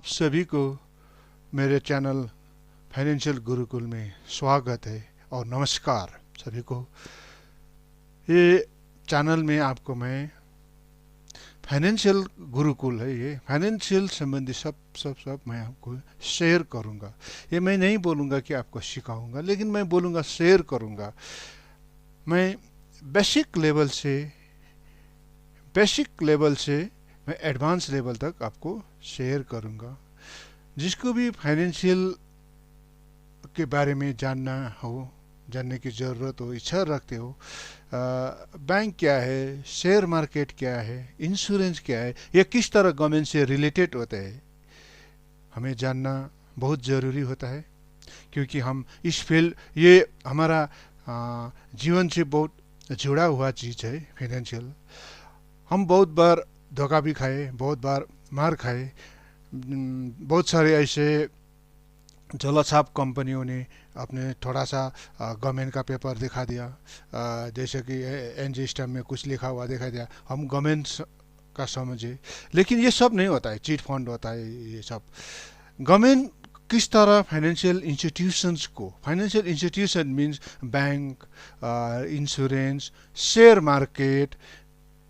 सभी को मेरे चैनल फाइनेंशियल गुरुकुल में स्वागत है और नमस्कार सभी को। ये चैनल में आपको मैं फाइनेंशियल गुरुकुल है, ये फाइनेंशियल संबंधी सब मैं आपको शेयर करूंगा। ये मैं नहीं बोलूंगा कि आपको सिखाऊंगा, लेकिन मैं बोलूंगा शेयर करूंगा। मैं बेसिक लेवल से मैं एडवांस लेवल तक आपको शेयर करूंगा। जिसको भी फाइनेंशियल के बारे में जानने की ज़रूरत हो, इच्छा रखते हो, बैंक क्या है, शेयर मार्केट क्या है, इंश्योरेंस क्या है, ये किस तरह गवर्नमेंट से रिलेटेड होते हैं, हमें जानना बहुत ज़रूरी होता है। क्योंकि हम इस फील्ड, ये हमारा जीवन से बहुत जुड़ा हुआ चीज़ है फाइनेंशियल। हम बहुत बार धोखा भी खाए, बहुत बार मार खाए। बहुत सारे ऐसे जलाछाप कंपनियों ने अपने थोड़ा सा गवर्नमेंट का पेपर दिखा दिया, जैसे कि एनजी स्टैम्प में कुछ लिखा हुआ दिखा दिया, हम गवर्नमेंट का समझे। लेकिन ये सब नहीं होता है, चीट फंड होता है ये सब। गवर्नमेंट किस तरह financial institution means bank, insurance, share market,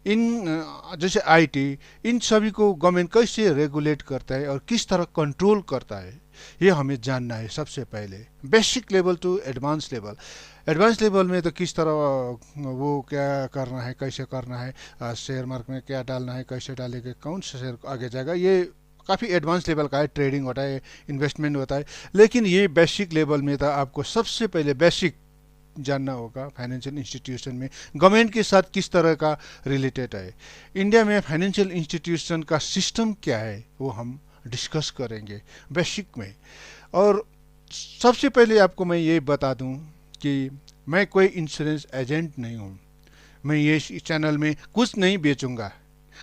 जैसे आईटी, इन सभी को गवर्नमेंट कैसे रेगुलेट करता है और किस तरह कंट्रोल करता है, ये हमें जानना है सबसे पहले। Basic level to advance level. Advance level में तो किस तरह वो क्या करना है, कैसे करना है, शेयर मार्केट में क्या डालना है, कैसे डालेंगे, कौन सा शेयर आगे जाएगा, ये काफ़ी एडवांस लेवल का है। ट्रेडिंग होता है, इन्वेस्टमेंट होता है। लेकिन ये बेसिक लेवल में था, आपको सबसे पहले बेसिक जानना होगा फाइनेंशियल इंस्टीट्यूशन में गवर्नमेंट के साथ किस तरह का रिलेटेड है। इंडिया में फाइनेंशियल इंस्टीट्यूशन का सिस्टम क्या है वो हम डिस्कस करेंगे बेसिक में। और सबसे पहले आपको मैं ये बता दूं कि मैं कोई इंश्योरेंस एजेंट नहीं हूं। मैं ये चैनल में कुछ नहीं बेचूंगा,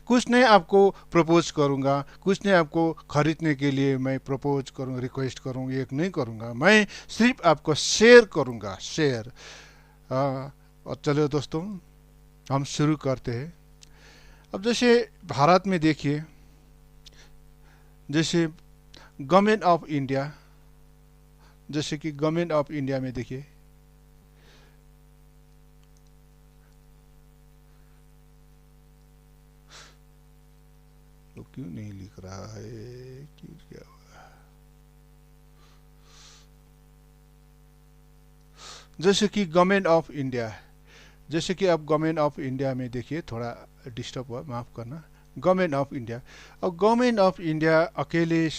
कुछ नहीं आपको प्रपोज करूंगा, कुछ नहीं आपको खरीदने के लिए मैं प्रपोज करूँ, रिक्वेस्ट करूँ, ये नहीं करूंगा। मैं सिर्फ आपको शेयर करूंगा, शेयर। और चलो दोस्तों, हम शुरू करते हैं। अब जैसे भारत में देखिए, जैसे गवर्नमेंट ऑफ इंडिया, जैसे कि गवर्नमेंट ऑफ इंडिया में देखिए, तो क्यों नहीं लिख रहा है, क्यों, क्या हुआ? जैसे कि गवर्नमेंट ऑफ इंडिया, जैसे कि आप गवर्नमेंट ऑफ इंडिया में देखिए, थोड़ा डिस्टर्ब हुआ, माफ करना। गवर्नमेंट ऑफ इंडिया, और गवर्नमेंट ऑफ इंडिया अकेले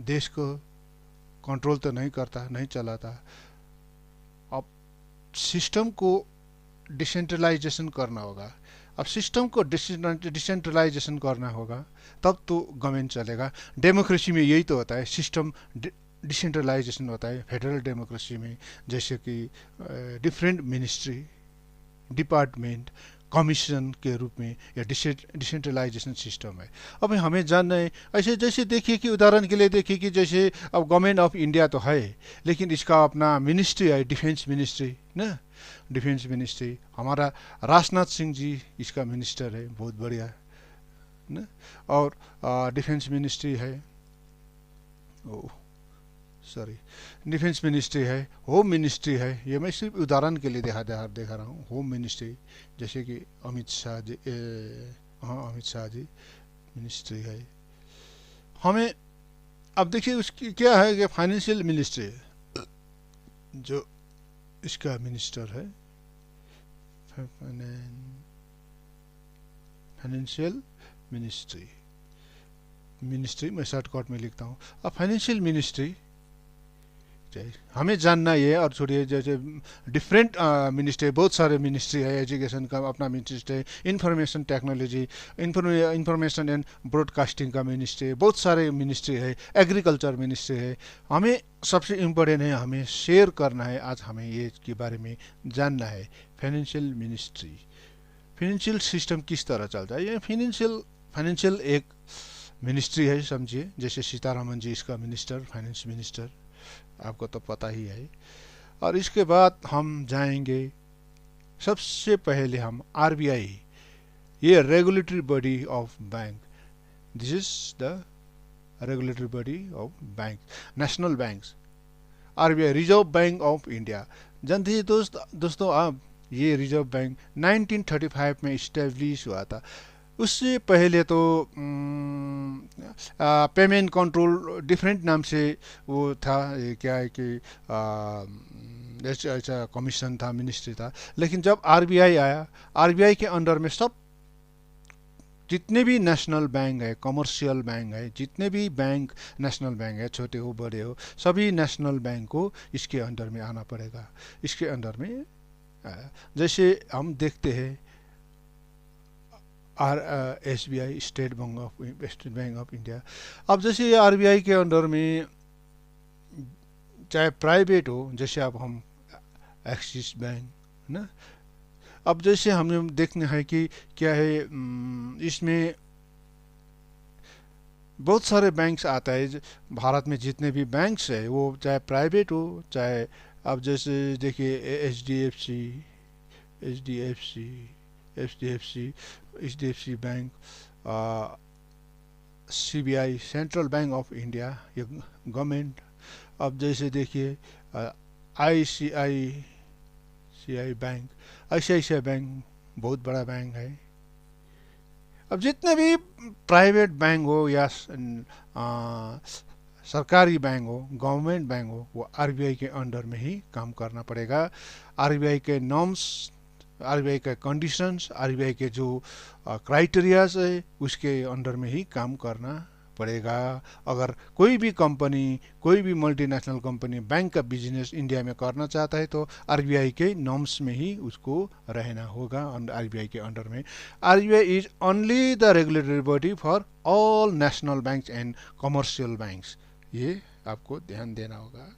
देश को कंट्रोल तो नहीं करता, नहीं चलाता। अब सिस्टम को डिसेंट्रलाइजेशन करना होगा। अब सिस्टम को डिसेंट्रलाइजेशन करना होगा, तब तो गवर्नमेंट चलेगा। डेमोक्रेसी में यही तो होता है, सिस्टम डिसेंट्रलाइजेशन होता है फेडरल डेमोक्रेसी में। जैसे कि डिफरेंट मिनिस्ट्री, डिपार्टमेंट, कमीशन के रूप में या डिसेंट्रलाइजेशन सिस्टम है। अब हमें जानना है, ऐसे जैसे देखिए कि उदाहरण के लिए देखिए कि जैसे अब गवर्नमेंट ऑफ इंडिया तो है, लेकिन इसका अपना मिनिस्ट्री है, डिफेंस मिनिस्ट्री ना। डिफेंस मिनिस्ट्री हमारा राजनाथ सिंह जी इसका मिनिस्टर है, बहुत बढ़िया ना। और डिफेंस मिनिस्ट्री है, ओ सॉरी, डिफेंस मिनिस्ट्री है, होम मिनिस्ट्री है। ये मैं सिर्फ उदाहरण के लिए देखा रहा हूँ। होम मिनिस्ट्री जैसे कि अमित शाह जी, हाँ अमित शाह जी मिनिस्ट्री है। हमें अब देखिए उसकी क्या है कि फाइनेंशियल मिनिस्ट्री जो इसका मिनिस्टर है, फाइनेंशियल मिनिस्ट्री मैं शॉर्टकट में लिखता हूँ। अब फाइनेंशियल मिनिस्ट्री हमें जानना ये, और छोड़िए जैसे डिफरेंट मिनिस्ट्री, बहुत सारे मिनिस्ट्री है। एजुकेशन का अपना मिनिस्ट्री है, information technology, information and broadcasting का मिनिस्ट्री है, बहुत सारे मिनिस्ट्री है। एग्रीकल्चर मिनिस्ट्री है। हमें सबसे इम्पोर्टेंट है, हमें शेयर करना है, आज हमें ये के बारे में जानना है। फाइनेंशियल मिनिस्ट्री, फाइनेंशियल सिस्टम किस तरह चलता है। ये फाइनेंशियल एक मिनिस्ट्री है समझिए। जैसे सीतारामन जी इसका मिनिस्टर, फाइनेंस मिनिस्टर, आपको तो पता ही है। और इसके बाद हम जाएंगे, सबसे पहले हम आरबीआई, ये regulatory body of bank, this is the regulatory body of bank, national banks, RBI reserve bank of India. जानते हैं दोस्तों आप, ये रिजर्व बैंक 1935 में इस्टेब्लिश हुआ था। उससे पहले तो पेमेंट कंट्रोल डिफरेंट नाम से वो था, ये क्या है कि ऐसा कमीशन था, मिनिस्ट्री था। लेकिन जब आरबीआई आया, आरबीआई के अंडर में सब जितने भी नेशनल बैंक है, कमर्शियल बैंक है, जितने भी बैंक नेशनल बैंक है, छोटे हो बड़े हो, सभी नेशनल बैंक को इसके अंडर में आना पड़ेगा। इसके अंडर में जैसे हम देखते हैं SBI, state bank of India. अब जैसे आरबीआई के अंडर में चाहे प्राइवेट हो, जैसे अब हम एक्सिस बैंक ना, अब जैसे हमें देखना है कि क्या है, इसमें बहुत सारे बैंक्स आता है। भारत में जितने भी बैंक्स है वो चाहे प्राइवेट हो, चाहे अब जैसे देखिए H D F C, H D F C H D F C H D F C bank, CBI, Central Bank of India, ये गवर्नमेंट। अब जैसे देखिए आईसीआई बैंक, आईसीआईसीआई बैंक बहुत बड़ा बैंक है। अब जितने भी प्राइवेट बैंक हो या सरकारी बैंक हो, गवर्नमेंट बैंक हो, वो आरबीआई के अंडर में ही काम करना पड़ेगा। आरबीआई के नॉर्म्स, आरबीआई के कंडीशंस, आरबीआई के जो क्राइटेरियाज है, उसके अंडर में ही काम करना पड़ेगा। अगर कोई भी कंपनी, कोई भी मल्टीनेशनल कंपनी बैंक का बिजनेस इंडिया में करना चाहता है तो आरबीआई के नॉर्म्स में ही उसको रहना होगा, आरबीआई के अंडर में। RBI is only the regulatory body for all national banks and commercial banks. ये आपको ध्यान देना होगा,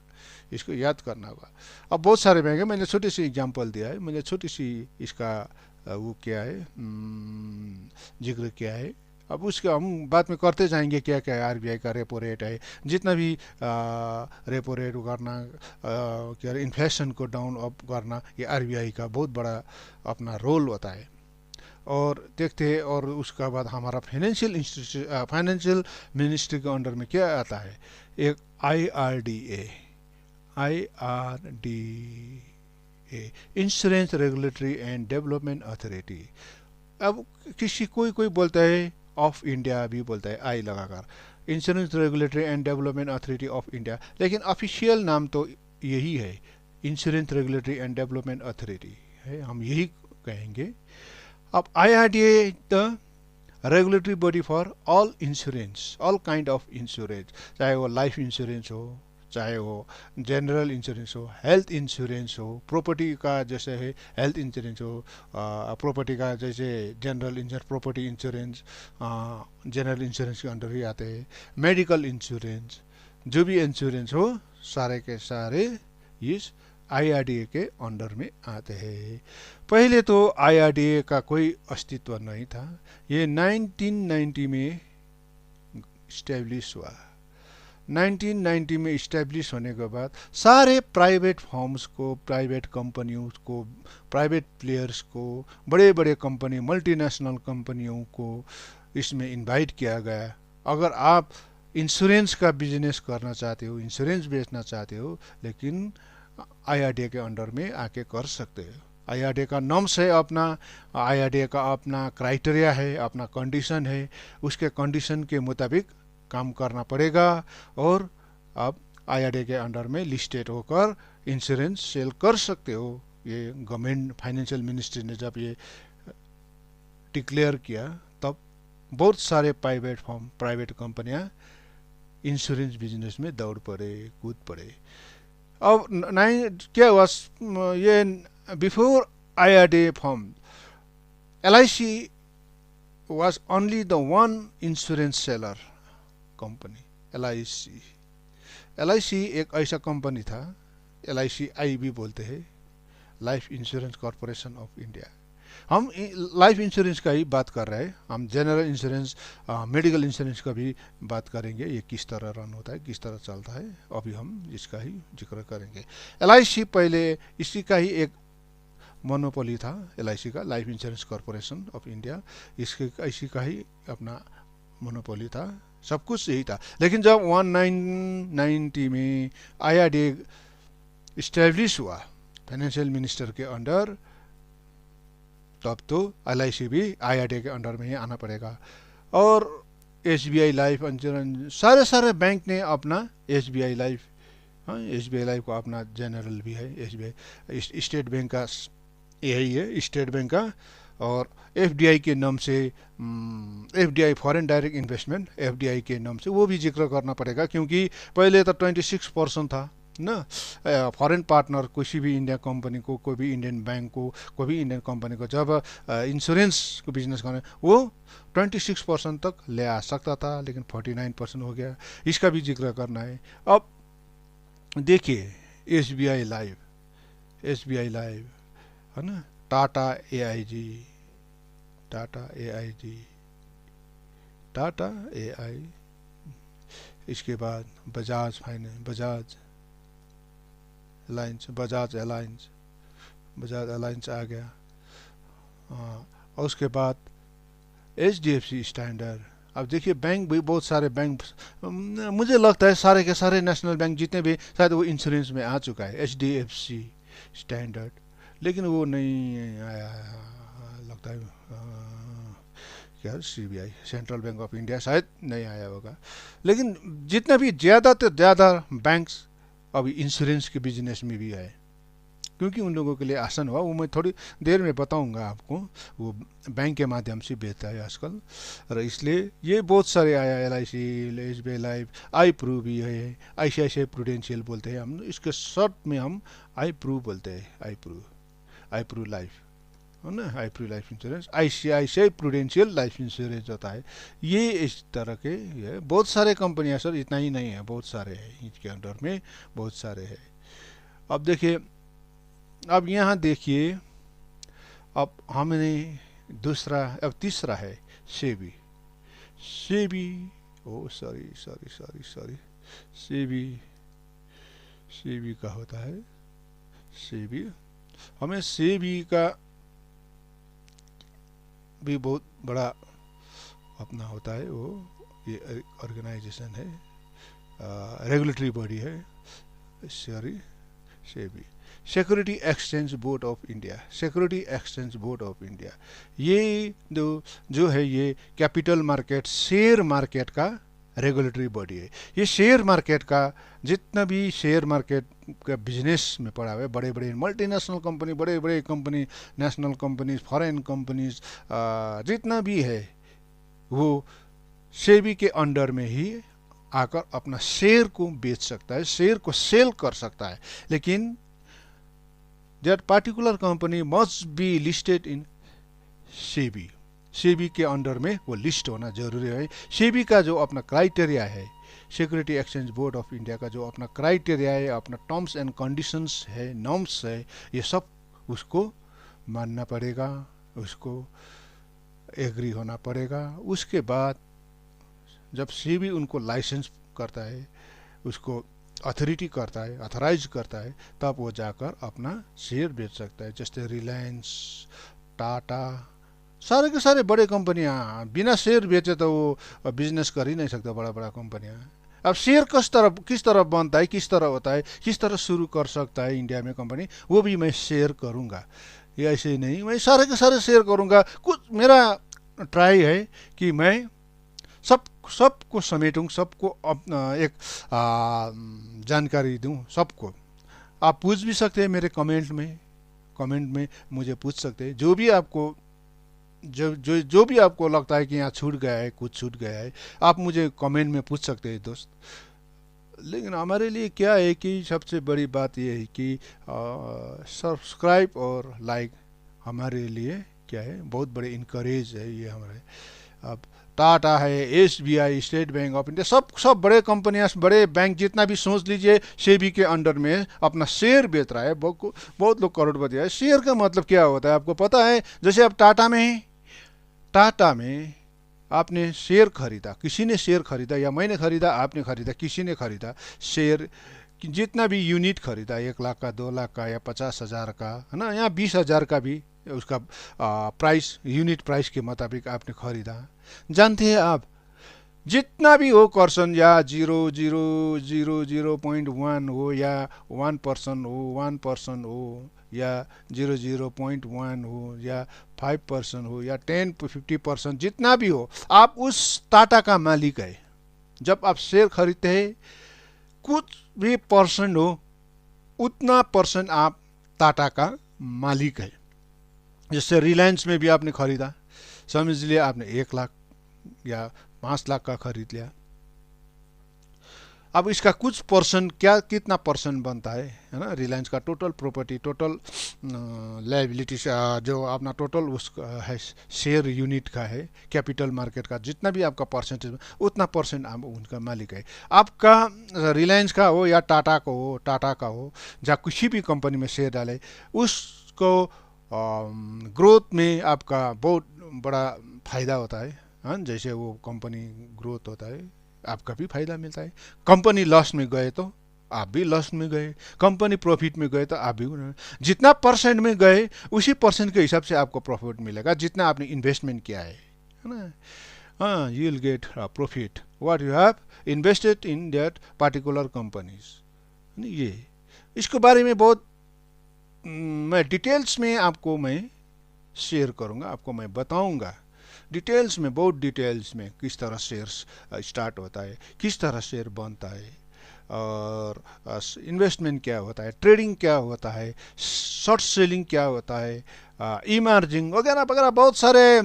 इसको याद करना होगा। अब बहुत सारे बैंक है, मैंने छोटी सी एग्जांपल दिया है, मैंने छोटी सी इसका वो क्या है जिक्र किया है। अब उसके हम बाद में करते जाएंगे क्या क्या है। आरबीआई का रेपो रेट है, जितना भी रेपो रेट करना, क्या इन्फ्लेशन को डाउन अप करना, ये आरबीआई का बहुत बड़ा अपना रोल होता है। और देखते हैं, और उसका बाद हमारा फाइनेंशियल इंस्टीट्यूशन, फाइनेंशियल मिनिस्ट्री के अंडर में क्या आता है, एक IRDA, insurance regulatory and development authority. अब कोई बोलता है ऑफ इंडिया भी बोलता है आई लगाकर, insurance regulatory and development authority of India, लेकिन ऑफिशियल नाम तो यही है, insurance regulatory and development authority है, हम यही कहेंगे। अब IRDA the regulatory body for all insurance, all kind of insurance, चाहे वो लाइफ इंश्योरेंस हो, चाहे वो जनरल इंश्योरेंस हो, हेल्थ इंश्योरेंस हो, प्रॉपर्टी का जैसे है हेल्थ इंश्योरेंस हो, प्रॉपर्टी का जैसे general insurance, property insurance general insurance के अंडर ही आते हैं। मेडिकल इंश्योरेंस, जो भी इंश्योरेंस हो, सारे के सारे इस आईआरडीए के अंडर में आते हैं। पहले तो आईआरडीए का कोई अस्तित्व नहीं था, ये 1990 में इस्टेब्लिश हुआ। 1990 में इस्टेब्लिश होने के बाद सारे प्राइवेट फर्म्स को, प्राइवेट कंपनियों को, प्राइवेट प्लेयर्स को, बड़े बड़े कंपनी, मल्टीनेशनल कंपनियों को इसमें इनवाइट किया गया। अगर आप इंश्योरेंस का बिजनेस करना चाहते हो, इंश्योरेंस बेचना चाहते हो, लेकिन आईआरडीए के अंडर में आके कर सकते हो। आईआरडीए का नॉर्म्स है अपना, आईआरडीए का अपना क्राइटेरिया है, अपना कंडीशन है, उसके कंडीशन के मुताबिक काम करना पड़ेगा। और आप आईआरडीए के अंडर में लिस्टेड होकर इंश्योरेंस सेल कर सकते हो। ये गवर्नमेंट फाइनेंशियल मिनिस्ट्री ने जब ये डिक्लेयर किया, तब बहुत सारे प्राइवेट फर्म, प्राइवेट कंपनियां इंश्योरेंस बिजनेस में दौड़ पड़े, कूद पड़े। अब क्या हुआ, ये before IRDA firm, LIC was only the one insurance seller company, LIC एक ऐसा कंपनी था, एलआईसी आई भी बोलते हैं, life insurance corporation of India. हम लाइफ इंश्योरेंस का ही बात कर रहे हैं, हम जनरल इंश्योरेंस, मेडिकल इंश्योरेंस का भी बात करेंगे, ये किस तरह रन होता है, किस तरह चलता है, अभी हम इसका ही जिक्र करेंगे। एलआईसी पहले इसी का ही एक मोनोपोली था, एलआईसी का, life insurance corporation of India, इसके इसी का ही अपना मोनोपोली था। सब कुछ यही था। लेकिन जब 1990 में आईआरडीए इस्टेब्लिश हुआ फाइनेंशियल मिनिस्टर के अंडर, तब तो एलआईसी भी आईआरडीए के अंडर में ही आना पड़ेगा। और एसबीआई लाइफ इंश्योरेंस, सारे सारे बैंक ने अपना एसबीआई लाइफ, हाँ एसबीआई लाइफ को अपना जनरल भी है, एसबीआई स्टेट बैंक का यही है, स्टेट बैंक का। और एफडीआई के नाम से, FDI foreign direct investment, FDI के नाम से वो भी जिक्र करना पड़ेगा, क्योंकि पहले तो 26% था ना। फॉरेन पार्टनर किसी भी इंडिया कंपनी को, कोई भी इंडियन बैंक को, कोई भी इंडियन कंपनी को जब इंश्योरेंस को बिजनेस करने, वो 26% तक ले आ सकता था, लेकिन 49% हो गया। इसका भी जिक्र करना है। अब देखिए एसबीआई लाइव, एसबीआई लाइव है ना, Tata AIG, Tata AIG, Tata AI, इसके बाद Bajaj finance, Bajaj Allianz, Bajaj Allianz, Bajaj Allianz आ गया। और उसके बाद एचडीएफसी स्टैंडर्ड। अब देखिए बैंक भी बहुत सारे बैंक, मुझे लगता है सारे के सारे नेशनल बैंक जितने भी शायद वो इंश्योरेंस में आ चुका है, एचडीएफसी स्टैंडर्ड, लेकिन वो नहीं आया लगता है। क्या CBI, Central Bank of India, शायद नहीं आया होगा। लेकिन जितने भी ज़्यादा से ज़्यादा बैंक्स अभी इंश्योरेंस के बिजनेस में भी है, क्योंकि उन लोगों के लिए आसान हुआ। वो मैं थोड़ी देर में बताऊंगा आपको, वो बैंक के माध्यम से बेचता है आजकल, और इसलिए ये बहुत सारे आया, एलआईसी, एसबीआई लाइफ, आई प्रू भी है, आईसीआईसीआई प्रूडेंशियल बोलते हैं हम, इसके शॉर्ट में हम आई प्रू बोलते हैं, I Pru, I Pru life है ना, I Pru life insurance, ICICI Prudential life insurance होता है। ये इस तरह के ये बहुत सारे कंपनियां सर, इतना ही नहीं है, बहुत सारे हैं इसके अंडर में, बहुत सारे हैं। अब देखिए, अब यहाँ देखिए, अब हमने दूसरा, अब तीसरा है SEBI, SEBI, oh sorry sorry sorry sorry, SEBI, SEBI का होता है, सेबी, हमें सेबी का भी बहुत बड़ा अपना होता है, वो ये ऑर्गेनाइजेशन है, रेगुलेटरी बॉडी है, sorry SEBI, security exchange board of India, security exchange board of India. ये जो है ये कैपिटल मार्केट, शेयर मार्केट का रेगुलेटरी बॉडी है। ये शेयर मार्केट का जितना भी शेयर मार्केट का बिजनेस में पड़ा हुआ है, बड़े बड़े मल्टीनेशनल कंपनी, बड़े बड़े company, national companies, foreign companies, जितना भी है वो सेबी के अंडर में ही आकर अपना शेयर को बेच सकता है, शेयर को सेल कर सकता है। लेकिन that particular company must be listed in SEBI, SEBI के अंडर में वो लिस्ट होना जरूरी है। सेबी का जो अपना क्राइटेरिया है, security exchange board of India का जो अपना क्राइटेरिया है, अपना टर्म्स एंड कंडीशंस है, नॉर्म्स है, ये सब उसको मानना पड़ेगा, उसको एग्री होना पड़ेगा। उसके बाद जब सेबी उनको लाइसेंस करता है, उसको अथॉरिटी करता है, अथोराइज करता है, तब वो जाकर अपना शेयर बेच सकता है। जैसे रिलायंस, टाटा, सारे के सारे बड़े कंपनियां बिना शेयर बेचे तो वो बिजनेस कर ही नहीं सकता, बड़ा बड़ा कंपनियां। अब शेयर किस तरह बनता है, किस तरह होता है, किस तरह शुरू कर सकता है इंडिया में कंपनी, वो भी मैं शेयर करूंगा। ये ऐसे ही नहीं मैं सारे के सारे शेयर करूंगा, कुछ मेरा ट्राई है कि मैं सबको समेटूं, सबको एक जानकारी दूं सबको। आप पूछ भी सकते हैं मेरे कमेंट में मुझे पूछ सकते हैं, जो भी आपको जो भी आपको लगता है कि यहाँ छूट गया है, कुछ छूट गया है, आप मुझे कमेंट में पूछ सकते हैं दोस्त। लेकिन हमारे लिए क्या है कि सबसे बड़ी बात यह है कि सब्सक्राइब और लाइक हमारे लिए क्या है, बहुत बड़े इनकरेज है ये हमारे। अब टाटा है, SBI, state bank of India, सब बड़े कंपनियां, बड़े बैंक जितना भी सोच लीजिए, सेबी के अंडर में अपना शेयर बेच रहा है। बहुत लोग करोड़पति है। शेयर का मतलब क्या होता है आपको पता है? जैसे आप टाटा में आपने शेयर खरीदा, किसी ने शेयर खरीदा, या मैंने खरीदा, आपने खरीदा, किसी ने खरीदा शेयर, जितना भी यूनिट खरीदा, 1 लाख का, 2 लाख का, या 50,000 का, है ना, या 20,000 का भी उसका प्राइस, यूनिट प्राइस के मुताबिक आपने खरीदा। जानते हैं आप जितना भी हो पर्सन या 0.1 हो या 1% हो 1% हो या 0.1 हो या 5% हो या 10-50% जितना भी हो, आप उस टाटा का मालिक है। जब आप शेयर खरीदते हैं, कुछ भी परसेंट हो, उतना परसेंट आप टाटा का मालिक है। जैसे रिलायंस में भी आपने खरीदा, समझ लिया आपने 1 लाख या 5 लाख का खरीद लिया। अब इसका कुछ परसेंट, क्या कितना परसेंट बनता है ना, रिलायंस का टोटल प्रॉपर्टी, टोटल लायबिलिटी, जो अपना टोटल उसका है शेयर यूनिट का है, कैपिटल मार्केट का जितना भी आपका परसेंटेज, उतना परसेंट आप उनका मालिक है। आपका रिलायंस का हो या टाटा का हो, जहाँ किसी भी कंपनी में शेयर डाले, उसको ग्रोथ में आपका बहुत बड़ा फायदा होता है। हाँ, जैसे वो कंपनी ग्रोथ होता है, आपका भी फायदा मिलता है। कंपनी लॉस में गए तो आप भी लॉस में गए, कंपनी प्रॉफिट में गए तो आप भी, जितना परसेंट में गए उसी परसेंट के हिसाब से आपको प्रॉफिट मिलेगा, जितना आपने इन्वेस्टमेंट किया है ना। हाँ, you will get profit what you have invested in that particular companies. ये इसके बारे में बहुत मैं डिटेल्स में आपको मैं शेयर करूंगा, आपको मैं बताऊंगा डिटेल्स में, बहुत डिटेल्स में, किस तरह शेयर्स स्टार्ट होता है, किस तरह शेयर बनता है, और इन्वेस्टमेंट क्या होता है, ट्रेडिंग क्या होता है, शॉर्ट सेलिंग क्या होता है, इमर्जिंग वगैरह वगैरह, बहुत सारे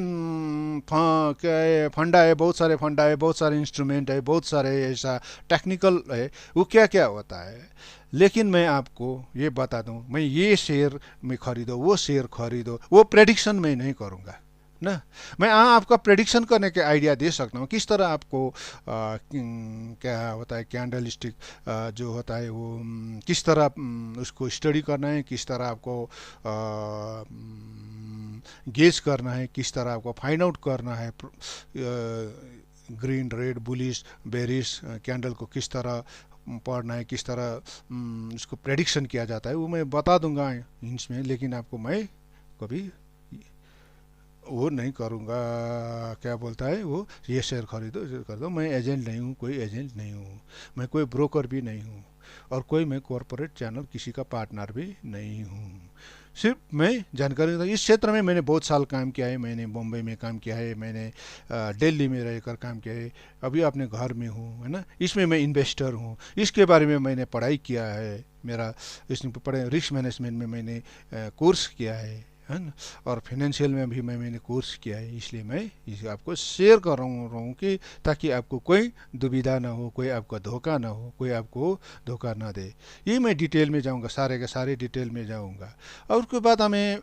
क्या है, फंडा है, बहुत सारे फंडा है, बहुत सारे इंस्ट्रूमेंट है, बहुत सारे ऐसा टेक्निकल है, वो क्या क्या होता है। लेकिन मैं आपको ये बता दूं, मैं ये शेयर में खरीदो, वो शेयर खरीदो, वो प्रेडिक्शन मैं नहीं करूँगा ना। मैं आपका प्रेडिक्शन करने के आइडिया दे सकता हूँ, किस तरह आपको क्या होता है कैंडल स्टिक जो होता है वो किस तरह उसको स्टडी करना है, किस तरह आपको गेज करना है, किस तरह आपको फाइंड आउट करना है, green red bullish bearish candle को किस तरह पढ़ना है, किस तरह उसको प्रेडिक्शन किया जाता है, वो मैं बता दूंगा हिंट्स में। लेकिन आपको मैं कभी वो नहीं करूँगा, क्या बोलता है वो, ये शेयर खरीदो शेयर कर दो। मैं एजेंट नहीं हूँ, कोई एजेंट नहीं हूँ, मैं कोई ब्रोकर भी नहीं हूँ, और कोई मैं कॉरपोरेट चैनल किसी का पार्टनर भी नहीं हूँ। सिर्फ मैं जानकारी, इस क्षेत्र में मैंने बहुत साल काम किया है, मैंने बॉम्बे में काम किया है, मैंने दिल्ली में रहकर काम किया है, अभी अपने घर में हूँ, है ना। इसमें मैं इन्वेस्टर हूँ, इसके बारे में मैंने पढ़ाई किया है, मेरा इसमें पढ़े, रिस्क मैनेजमेंट में मैंने कोर्स किया है ना, और फाइनेंशियल में भी मैंने कोर्स किया है। इसलिए मैं इसे आपको शेयर कर रहा हूँ कि ताकि आपको कोई दुविधा ना हो, कोई आपका धोखा ना हो, कोई आपको धोखा ना दे। ये मैं डिटेल में जाऊँगा, सारे के सारे डिटेल में जाऊँगा। और उसके बाद हमें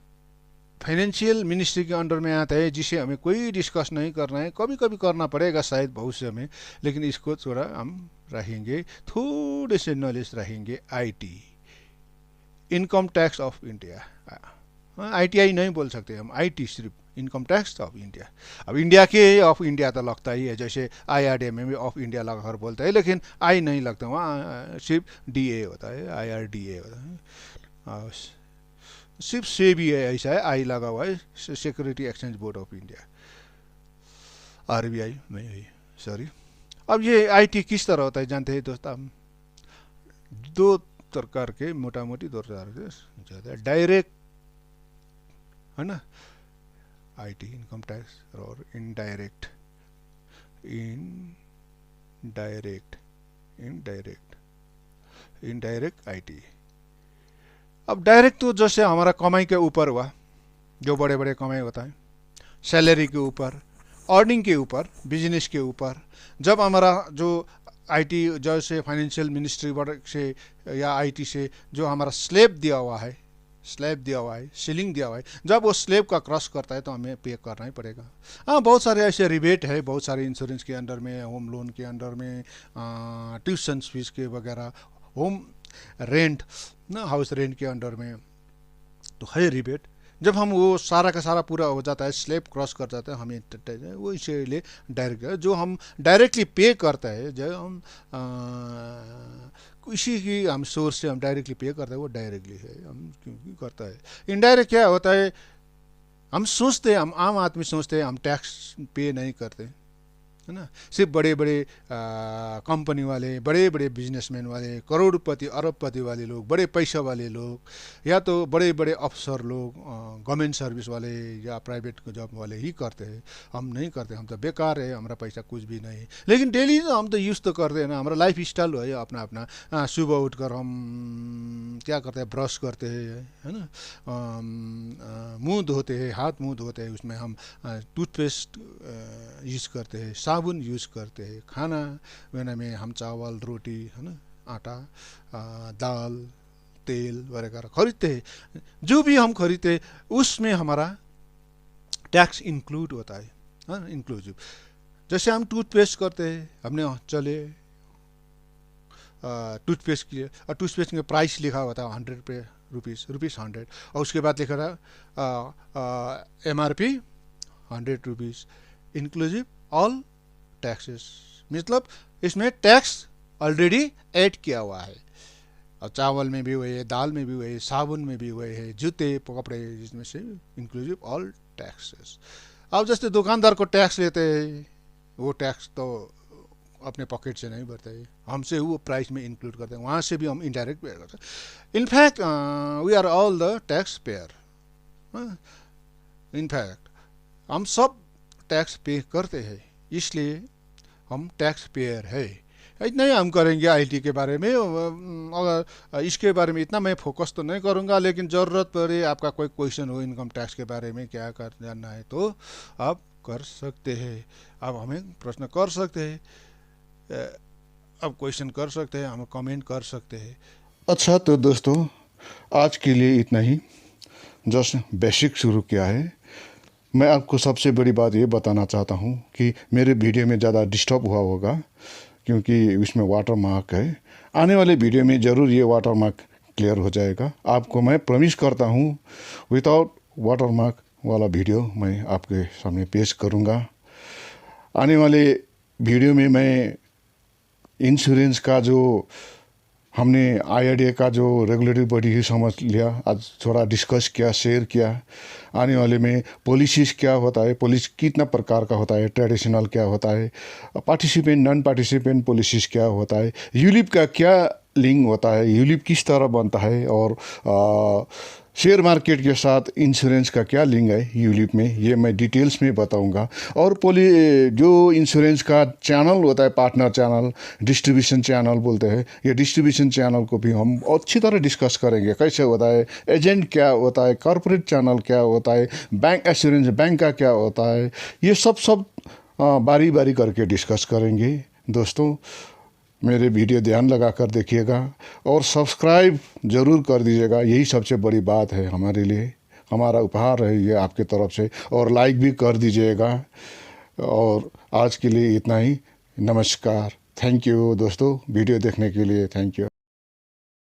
फाइनेंशियल मिनिस्ट्री के अंडर में आता है, जिसे हमें कोई डिस्कस नहीं करना है, कभी कभी करना पड़ेगा शायद भविष्य में, लेकिन इसको थोड़ा हम रहेंगे, थोड़े से नॉलेज रहेंगे। IT, income tax of India, ITI नहीं बोल सकते हम, आईटी सिर्फ, इनकम टैक्स ऑफ इंडिया। अब इंडिया के ऑफ इंडिया तो लगता ही है, जैसे आईआरडीए में भी ऑफ इंडिया लगाकर बोलता है, लेकिन आई नहीं लगता, वहाँ सिर्फ डीए होता है, आईआरडीए होता है, सिर्फ से भी है, ऐसा है, आई लगा हुआ है, security exchange board of India, RBI नहीं है, सॉरी। अब ये आईटी किस तरह होता है जानते हैं दोस्त आप, दो प्रकार के, मोटा मोटी दो प्रकार के, डायरेक्ट है ना, आईटी इनकम टैक्स, और indirect, indirect indirect indirect IT. अब डायरेक्ट तो जैसे हमारा कमाई के ऊपर हुआ, जो बड़े बड़े कमाई होता है, सैलरी के ऊपर, अर्निंग के ऊपर, बिजनेस के ऊपर। जब हमारा जो आईटी जैसे फाइनेंशियल मिनिस्ट्री से या आईटी से जो हमारा स्लैब दिया हुआ है, सीलिंग दिया हुआ है, जब वो स्लैब का क्रॉस करता है तो हमें पे करना ही पड़ेगा। हाँ, बहुत सारे ऐसे रिबेट है, बहुत सारे इंश्योरेंस के अंडर में, होम लोन के अंडर में, ट्यूशन फीस के वगैरह, होम रेंट ना, हाउस रेंट के अंडर में तो है रिबेट। जब हम वो सारा का सारा पूरा हो जाता है, स्लैब क्रॉस कर जाता है, हमें वो इसीलिए डायरेक्ट, जो हम डायरेक्टली पे करते हैं, जो हम किसी की हम सोर्स से हम डायरेक्टली पे करते हैं, वो डायरेक्टली है, हम क्योंकि करता है। इनडायरेक्ट क्या होता है, हम सोचते हैं, हम आम आदमी सोचते हैं हम टैक्स पे नहीं करते, है ना। सिर्फ बड़े बड़े कंपनी वाले, बड़े बड़े बिजनेसमैन वाले, करोड़पति अरबपति वाले लोग, बड़े पैसा वाले लोग, या तो बड़े बड़े अफसर लोग, गवर्नमेंट सर्विस वाले या प्राइवेट जॉब वाले ही करते हैं। हम नहीं करते, हम तो बेकार है, हमारा पैसा कुछ भी नहीं। लेकिन डेली हम तो यूज़ तो करते हैं ना, हमारा लाइफ स्टाइल है अपना अपना। सुबह उठकर हम क्या करते हैं, ब्रश करते हैं, है ना, मुंह धोते हैं, हाथ मुंह धोते हैं, उसमें हम टूथपेस्ट यूज़ करते हैं, साबुन यूज़ करते हैं। खाना बनाने में हम चावल, रोटी, है ना, आटा, दाल, तेल वगैरह खरीदते हैं। जो भी हम खरीदते हैं उसमें हमारा टैक्स इंक्लूड होता है, हाँ, इंक्लूसिव। जैसे हम टूथपेस्ट करते हैं, हमने चले टूथपेस्ट के लिए, और टूथपेस्ट में प्राइस लिखा होता है 100 रुपीज़ 100, और उसके बाद लिखा था MRP 100 rupees inclusive all taxes. मतलब इसमें टैक्स ऑलरेडी ऐड किया हुआ है। और चावल में भी हुए है, दाल में भी हुए है, साबुन में भी हुए है, जूते कपड़े, जिसमें से इंक्लूसिव ऑल टैक्सेस। अब जैसे दुकानदार को टैक्स लेते हैं, वो टैक्स तो अपने पॉकेट से नहीं भरते हैं, हमसे वो प्राइस में इंक्लूड करते हैं, वहाँ से भी हम इनडायरेक्ट पे करते हैं। In fact we are all the tax payer. In fact हम सब टैक्स पे करते हैं, इसलिए हम टैक्स पेयर है। इतना ही हम करेंगे आईटी के बारे में। अगर इसके बारे में इतना मैं फोकस तो नहीं करूँगा, लेकिन ज़रूरत पड़े, आपका कोई क्वेश्चन हो इनकम टैक्स के बारे में, क्या कर जानना है, तो आप कर सकते हैं। आप हमें प्रश्न कर सकते हैं, अब क्वेश्चन कर सकते हैं, हम कमेंट कर सकते हैं। अच्छा, तो दोस्तों आज के लिए इतना ही, जस्ट बेसिक शुरू किया है। मैं आपको सबसे बड़ी बात ये बताना चाहता हूँ कि मेरे वीडियो में ज़्यादा डिस्टर्ब हुआ होगा, क्योंकि उसमें वाटर मार्क है। आने वाले वीडियो में ज़रूर ये वाटर मार्क क्लियर हो जाएगा। आपको मैं प्रॉमिस करता हूँ, विदाउट वाटर मार्क वाला वीडियो मैं आपके सामने पेश करूँगा। आने वाले वीडियो में मैं इंश्योरेंस का जो हमने IRDA का जो रेगुलेटरी बॉडी ही समझ लिया, आज थोड़ा डिस्कस किया, शेयर किया। आने वाले में पॉलिसीज़ क्या होता है, पॉलिसी कितना प्रकार का होता है, ट्रेडिशनल क्या होता है, पार्टिसिपेंट नॉन पार्टिसिपेंट पॉलिसीज़ क्या होता है, यूलिप का क्या लिंक होता है, यूलिप किस तरह बनता है, और शेयर मार्केट के साथ इंश्योरेंस का क्या लिंक है यूलिप में, ये मैं डिटेल्स में बताऊंगा। और जो इंश्योरेंस का चैनल होता है, पार्टनर चैनल, डिस्ट्रीब्यूशन चैनल बोलते हैं, ये डिस्ट्रीब्यूशन चैनल को भी हम अच्छी तरह डिस्कस करेंगे। कैसे होता है, एजेंट क्या होता है, कॉर्पोरेट चैनल क्या होता है, बैंक एश्योरेंस बैंक का क्या होता है, ये सब बारी बारी करके डिस्कस करेंगे। दोस्तों मेरे वीडियो ध्यान लगा कर देखिएगा और सब्सक्राइब ज़रूर कर दीजिएगा, यही सबसे बड़ी बात है हमारे लिए, हमारा उपहार है ये आपके तरफ से। और लाइक भी कर दीजिएगा। और आज के लिए इतना ही, नमस्कार। थैंक यू दोस्तों, वीडियो देखने के लिए थैंक यू।